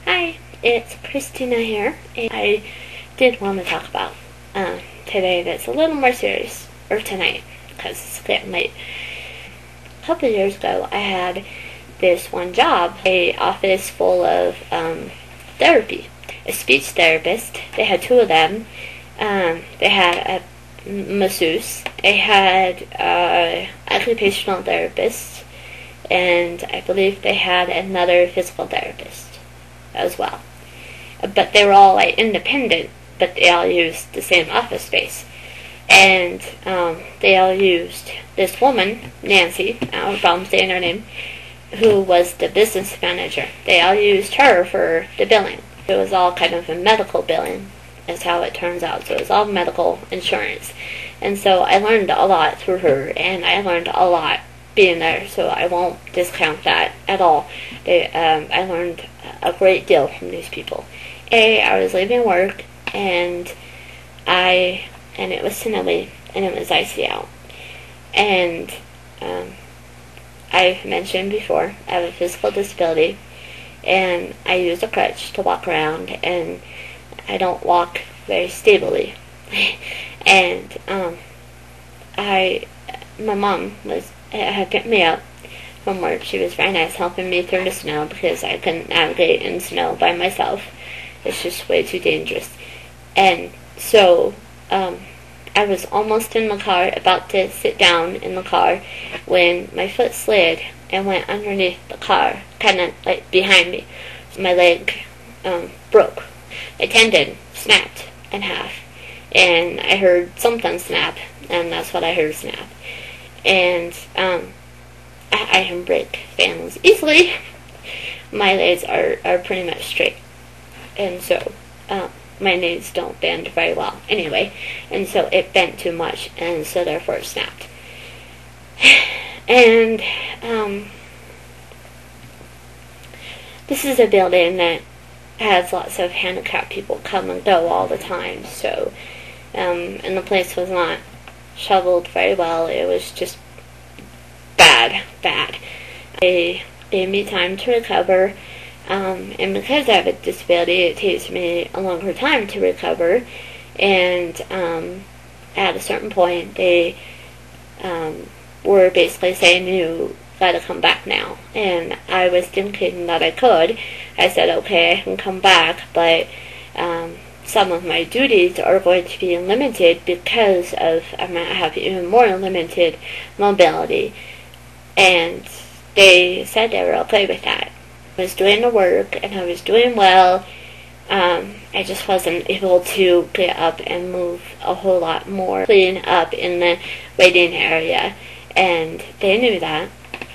Hi, it's Christina here, and I did want to talk about today that's a little more serious, or tonight, because it's getting late. A couple of years ago, I had this one job, a office full of therapy, a speech therapist. They had two of them. They had a masseuse. They had occupational therapist, and I believe they had another physical therapist as well. But they were all like independent, but they all used the same office space. And they all used this woman, Nancy, I don't have a problem saying her name, who was the business manager. They all used her for the billing. It was all kind of a medical billing, is how it turns out. So it was all medical insurance. And so I learned a lot through her, and I learned a lot being there, so I won't discount that at all. I learned a great deal from these people. I was leaving work, and it was snowy, and it was icy out. And I've mentioned before, I have a physical disability, and I use a crutch to walk around, and I don't walk very stably. And my mom had picked me up from work. She was very nice, helping me through the snow because I couldn't navigate in snow by myself. It's just way too dangerous. And so I was almost in the car, about to sit down in the car, when my foot slid and went underneath the car, kind of like behind me. My leg broke. My tendon snapped in half, and I heard something snap, and that's what I heard snap. And I can break things easily. My legs are pretty much straight, and so my knees don't bend very well anyway, and so it bent too much, and so therefore it snapped. And this is a building that has lots of handicapped people come and go all the time, so and the place was not shoveled very well. It was just bad. They gave me time to recover, and because I have a disability, it takes me a longer time to recover. And at a certain point, they were basically saying, "You gotta come back now." And I was thinking that I could. I said, "Okay, I can come back, but some of my duties are going to be limited because of I might have even more limited mobility." And they said they were okay with that. I was doing the work, and I was doing well. I just wasn't able to get up and move a whole lot more, clean up in the waiting area, and they knew that.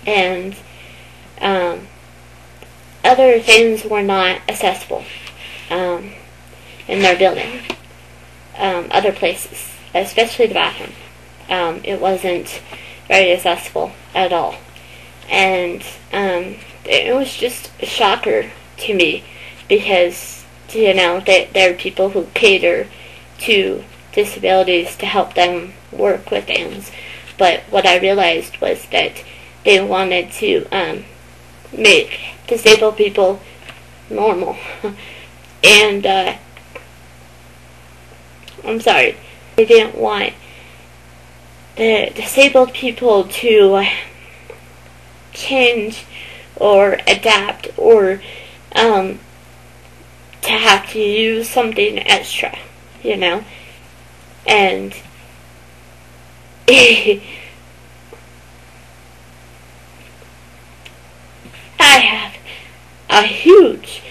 And other things were not accessible in their building. Other places, especially the bathroom, it wasn't very accessible at all. And it was just a shocker to me, because that there are people who cater to disabilities to help them work with things. But what I realized was that they wanted to make disabled people normal. And I'm sorry, they didn't want the disabled people to change or adapt, or to have to use something extra, and I have a huge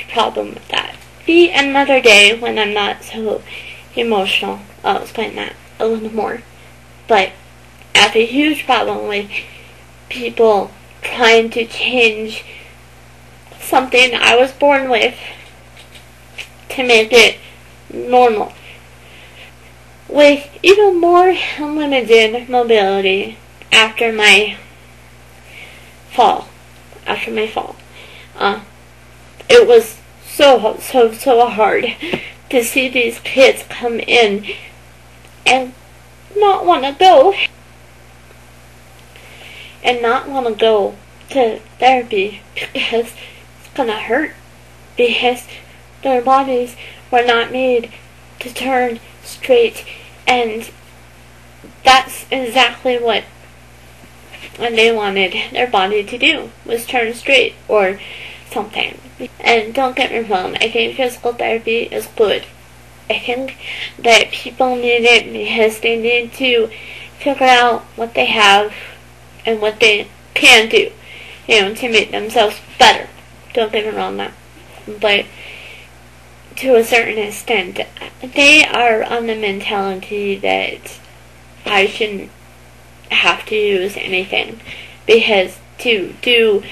problem with that. Be another day when I'm not so emotional. I'll explain that a little more. But I have a huge problem with people trying to change something I was born with to make it normal. With even more limited mobility after my fall. It was so hard to see these kids come in and not want to go. And not want to go to therapy because it's gonna hurt because their bodies were not made to turn straight, and that's exactly what they wanted their body to do, was turn straight or something. And don't get me wrong, I think physical therapy is good. I think that people need it because they need to figure out what they have and what they can do, to make themselves better. Don't get me wrong now. But to a certain extent, they are on the mentality that I shouldn't have to use anything because to do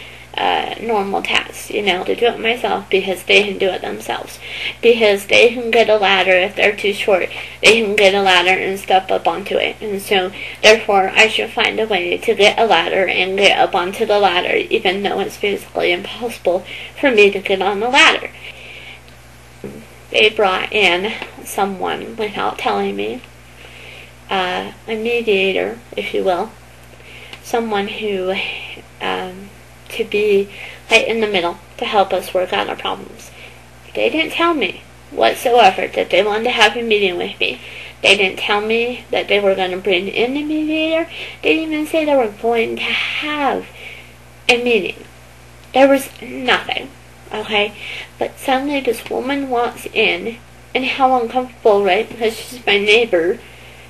normal tasks, to do it myself, because they can do it themselves, because they can get a ladder. If they're too short, they can get a ladder and step up onto it, and so therefore I should find a way to get a ladder and get up onto the ladder, even though it's physically impossible for me to get on the ladder. They brought in someone without telling me, a mediator, if you will, someone who to be right in the middle to help us work out our problems. They didn't tell me whatsoever that they wanted to have a meeting with me. They didn't tell me that they were going to bring in a mediator. They didn't even say they were going to have a meeting. There was nothing, okay? But suddenly this woman walks in, and how uncomfortable, right? Because she's my neighbor.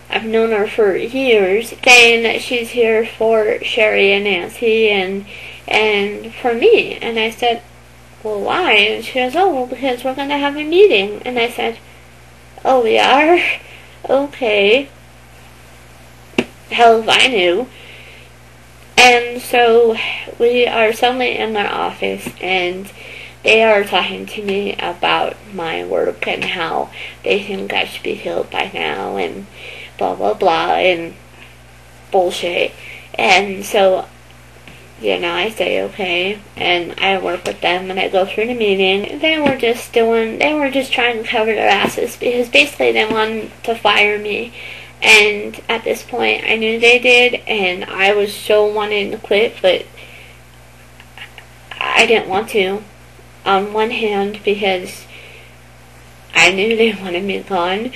I've known her for years, saying that she's here for Sherry and Nancy and for me. And I said, well, why? And she goes, oh, well, because we're going to have a meeting. And I said, oh, we are? Okay. Hell if I knew. And so we are suddenly in their office, and they are talking to me about my work and how they think I should be healed by now and blah, blah, blah, and bullshit. And so, I say okay, and I work with them, and I go through the meeting. They were just trying to cover their asses, because basically they wanted to fire me. And at this point, I knew they did, and I was so wanting to quit, but I didn't want to. On one hand, because I knew they wanted me gone,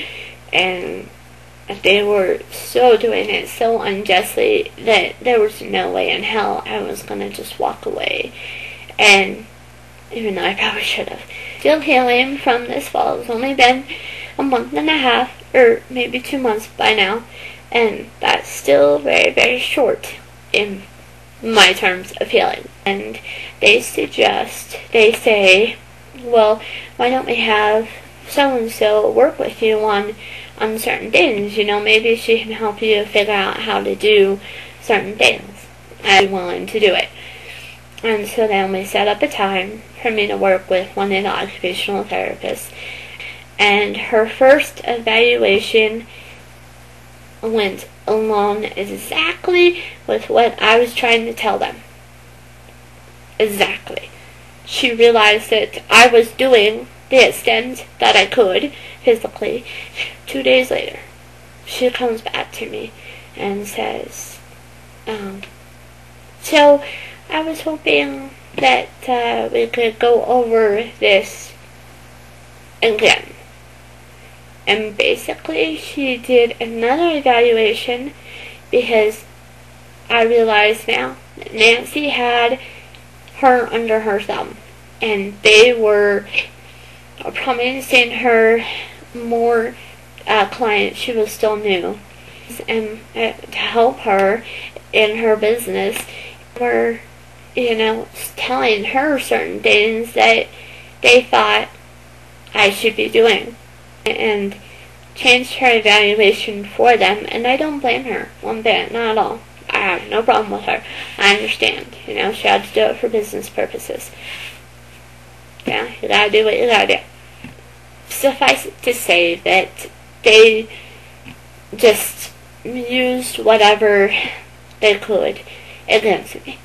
and they were so doing it so unjustly that there was no way in hell I was going to just walk away. And even though I probably should have. Still healing from this fall. It's only been a month and a half, or maybe 2 months by now, and that's still very, very short in my terms of healing. And they say, well, why don't we have so-and-so work with you on certain things, maybe she can help you figure out how to do certain things. I'm willing to do it. And so then we set up a time for me to work with one of the occupational therapists. And her first evaluation went along exactly with what I was trying to tell them. Exactly. She realized that I was doing the extent that I could physically. 2 days later, she comes back to me and says, so I was hoping that we could go over this again. And basically, she did another evaluation, because I realize now that Nancy had her under her thumb, and they were promising her more clients. She was still new, and to help her in her business, were telling her certain things that they thought I should be doing, and changed her evaluation for them. And I don't blame her one bit, not at all. I have no problem with her. I understand, she had to do it for business purposes. Yeah, you gotta do what you gotta do. Suffice it to say that they just used whatever they could against me.